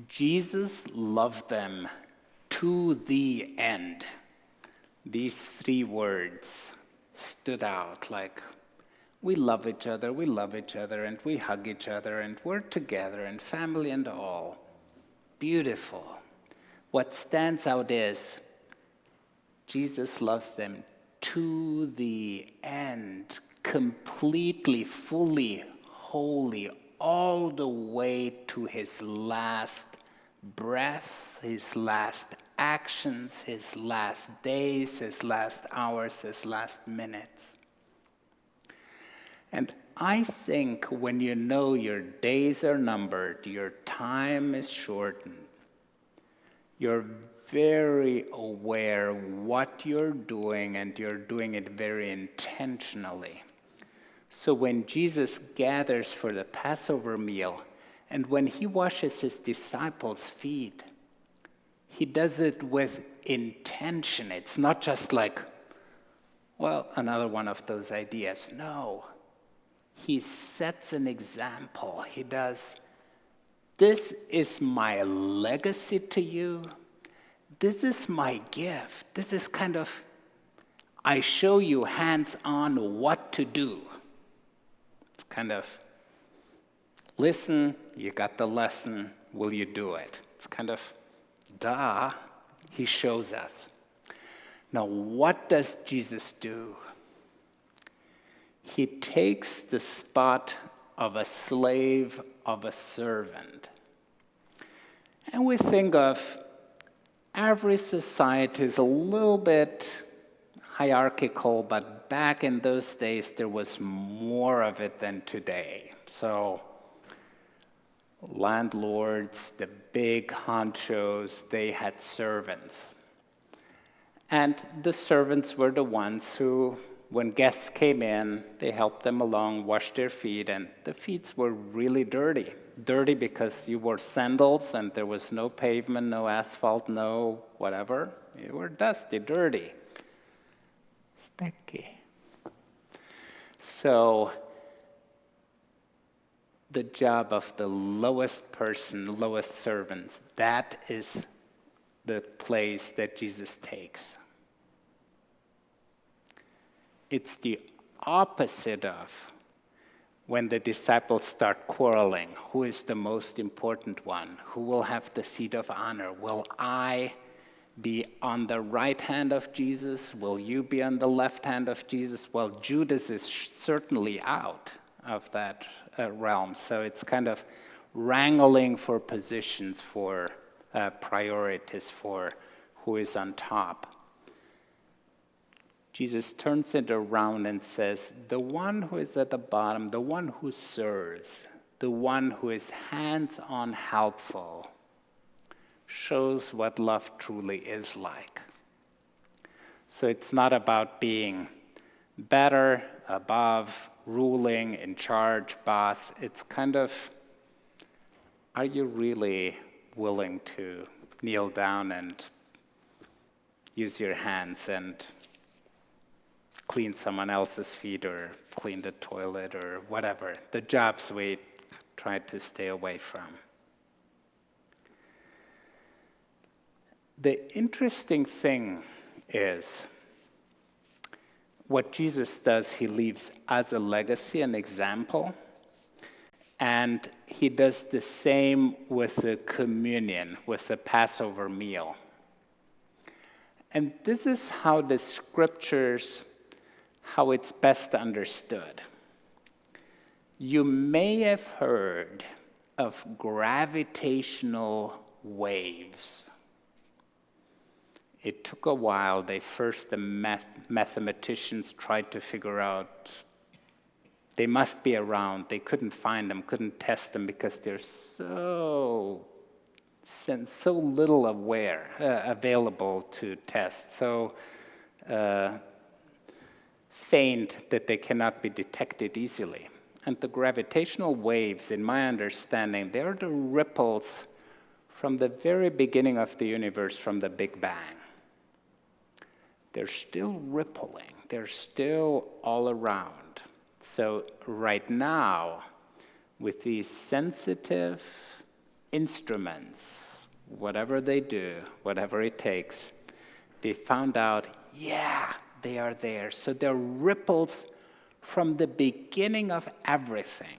Jesus loved them to the end. These three words stood out like, we love each other, and we hug each other, and we're together, and family and all. Beautiful. What stands out is Jesus loves them to the end, completely, fully, wholly, all the way to his last breath, his last actions, his last days, his last hours, his last minutes. And I think when you know your days are numbered, your time is shortened, you're very aware what you're doing, and you're doing it very intentionally. So when Jesus gathers for the Passover meal, and when he washes his disciples' feet, he does it with intention. It's not just like, well, another one of those ideas. No. He sets an example. He does, this is my legacy to you. This is my gift. This is kind of, I show you hands-on what to do. It's kind of, listen, you got the lesson, will you do it? It's kind of, duh, he shows us. Now, what does Jesus do? He takes the spot of a slave, of a servant. And we think of every society is a little bit hierarchical, but back in those days there was more of it than today. So landlords, the big honchos, they had servants. And the servants were the ones who, when guests came in, they helped them along, washed their feet, and the feet were really dirty. Dirty because you wore sandals and there was no pavement, no asphalt, no whatever. You were dusty, dirty, sticky. So the job of the lowest person, lowest servants, that is the place that Jesus takes. It's the opposite of when the disciples start quarreling. Who is the most important one? Who will have the seat of honor? Will I be on the right hand of Jesus? Will you be on the left hand of Jesus? Well, Judas is certainly out of that realm. So it's kind of wrangling for positions, for priorities, for who is on top. Jesus turns it around and says, the one who is at the bottom, the one who serves, the one who is hands-on helpful, shows what love truly is like. So it's not about being better, above, ruling, in charge, boss. It's kind of, are you really willing to kneel down and use your hands and clean someone else's feet or clean the toilet or whatever, the jobs we try to stay away from. The interesting thing is what Jesus does, he leaves as a legacy, an example, and he does the same with the communion, with the Passover meal. And this is how the scriptures, how it's best understood. You may have heard of gravitational waves. It took a while. The mathematicians tried to figure out, they must be around. They couldn't find them, couldn't test them because they're so little available to test, so faint that they cannot be detected easily. And the gravitational waves, in my understanding, they're the ripples from the very beginning of the universe, from the Big Bang. They're still rippling. They're still all around. So right now, with these sensitive instruments, whatever they do, whatever it takes, they found out, yeah, they are there. So they're ripples from the beginning of everything.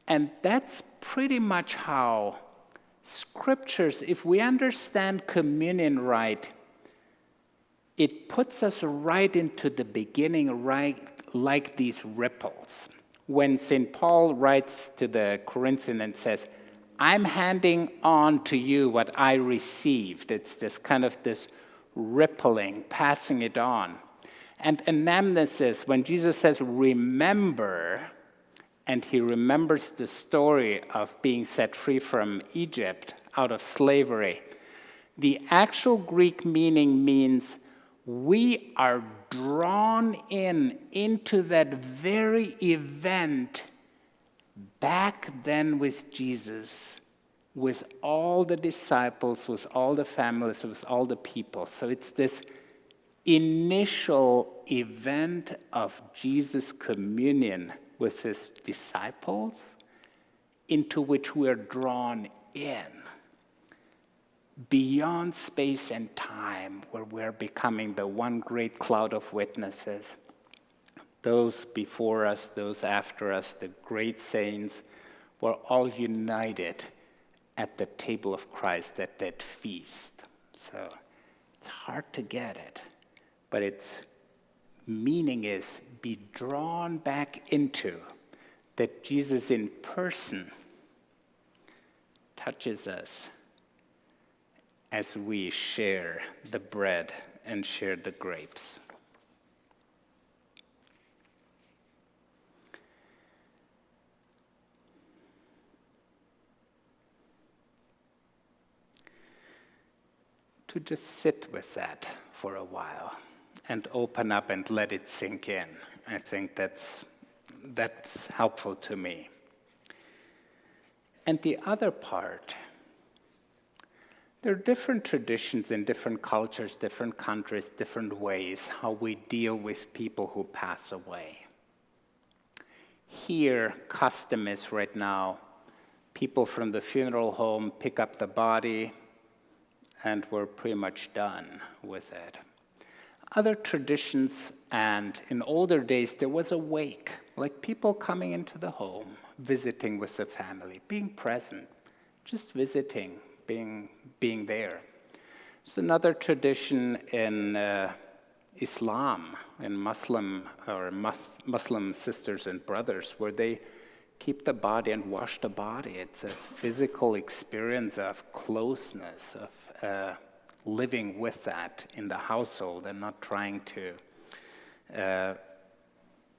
And that's pretty much how scriptures, if we understand communion right, it puts us right into the beginning, right like these ripples. When St. Paul writes to the Corinthians and says, I'm handing on to you what I received. It's this kind of this rippling, passing it on. And anamnesis, when Jesus says, remember, and he remembers the story of being set free from Egypt, out of slavery, the actual Greek meaning means we are drawn into that very event back then with Jesus, with all the disciples, with all the families, with all the people. So it's this initial event of Jesus' communion with his disciples into which we are drawn in, beyond space and time, where we're becoming the one great cloud of witnesses. Those before us, those after us, the great saints, were all united at the table of Christ at that feast. So it's hard to get it, but its meaning is be drawn back into that Jesus in person touches us as we share the bread and share the grapes. To just sit with that for a while and open up and let it sink in. I think that's helpful to me. And the other part, there are different traditions in different cultures, different countries, different ways how we deal with people who pass away. Here, custom is right now, people from the funeral home pick up the body, and we're pretty much done with it. Other traditions, and in older days, there was a wake, like people coming into the home, visiting with the family, being present, just visiting, being there. There's another tradition in Islam, in Muslim sisters and brothers, where they keep the body and wash the body. It's a physical experience of closeness, of living with that in the household and not trying to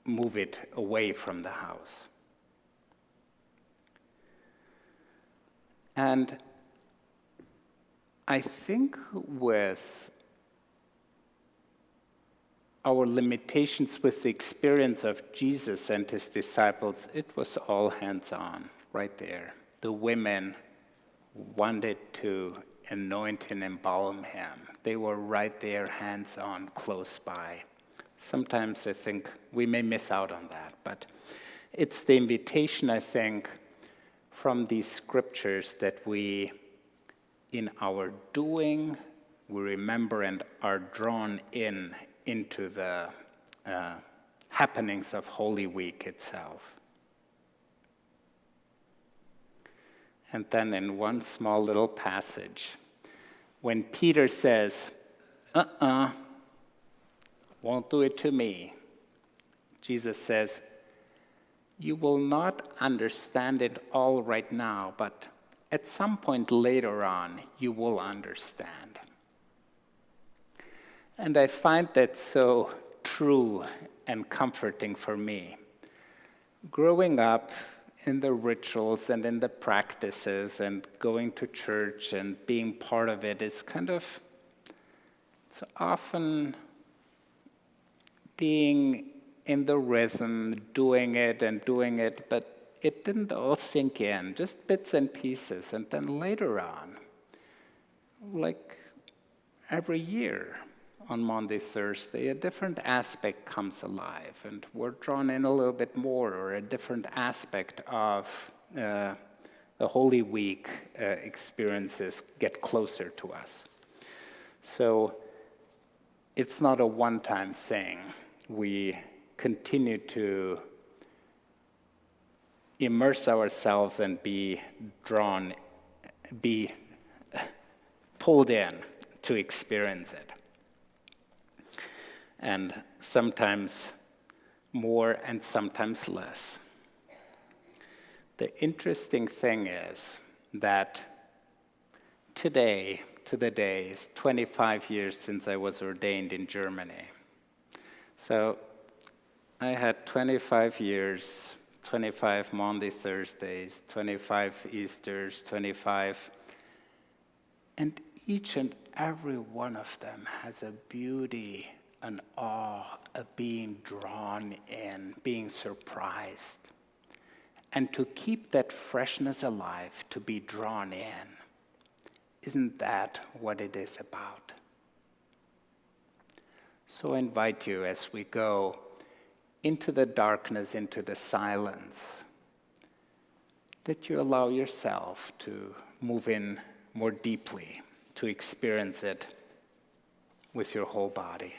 move it away from the house. And I think with our limitations with the experience of Jesus and his disciples, it was all hands-on right there. The women wanted to anoint and embalm him. They were right there, hands-on, close by. Sometimes I think we may miss out on that, but it's the invitation, I think, from these scriptures that we, in our doing, we remember and are drawn into the happenings of Holy Week itself. And then in one small little passage, when Peter says, won't do it to me, Jesus says, you will not understand it all right now, but at some point later on, you will understand. And I find that so true and comforting for me. Growing up in the rituals and in the practices and going to church and being part of it is kind of, it's often being in the rhythm, doing it, but it didn't all sink in, just bits and pieces. And then later on, like every year on Maundy, Thursday, a different aspect comes alive, and we're drawn in a little bit more, or a different aspect of the Holy Week experiences get closer to us. So it's not a one-time thing. We continue to immerse ourselves and be pulled in to experience it. And sometimes more and sometimes less. The interesting thing is that today, to the day, is 25 years since I was ordained in Germany. So I had 25 years, 25 Maundy Thursdays, 25 Easters, 25, and each and every one of them has a beauty, an awe of being drawn in, being surprised. And to keep that freshness alive, to be drawn in, isn't that what it is about? So I invite you as we go into the darkness, into the silence, that you allow yourself to move in more deeply, to experience it with your whole body.